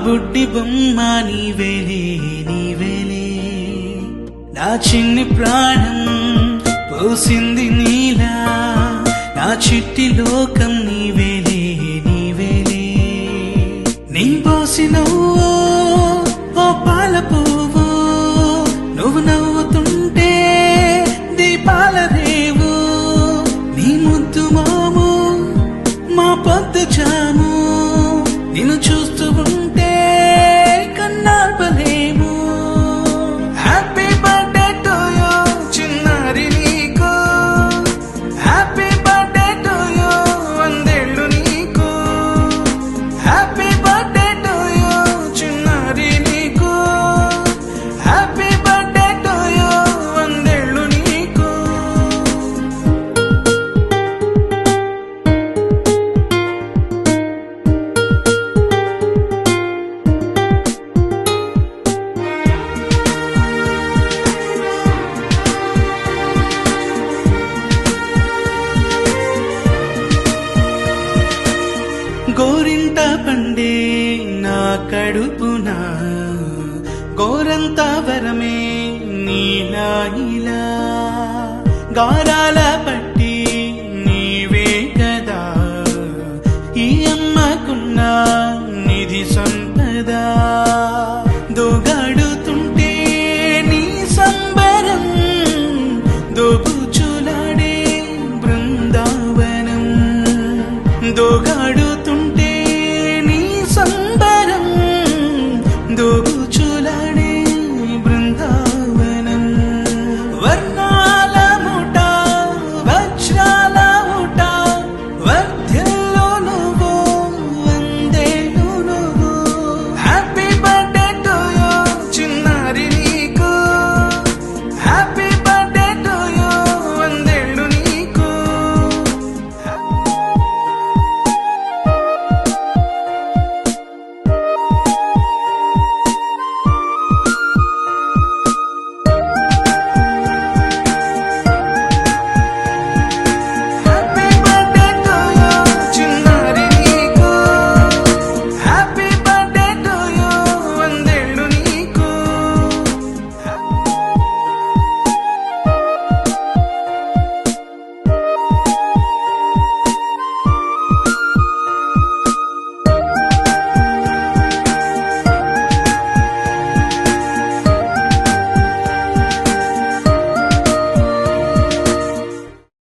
బుడ్డి బొమ్మ నీవేలే నీవేలే, నా చిన్ని ప్రాణం పోసింది నీలా, నా చిట్టి లోకం నీవేలే నీవేలే. నీ పోసినవో ఓ పాల పువ్వు, నువ్వు నవ్వుతుంటే దీపాల రేవు, నీ ముద్దు మాము మా పొద్దు జాము, నిన్ను చూస్తూ ఉంటే కన్నార్పలేము. హ్యాపీ బర్త్డే టు యూ చిన్నారి నీకు, హ్యాపీ బర్త్డే టు యూ వందేళ్ళు నీకు, హ్యాపీ బర్త్డే టు యూ చిన్నారి నీకు, హ్యాపీ బర్త్డే టు యూ వందేళ్ళు నీకు. గోరింట పండే నా కడుపున గోరంత వరమే నీలా ఇలా, గారాల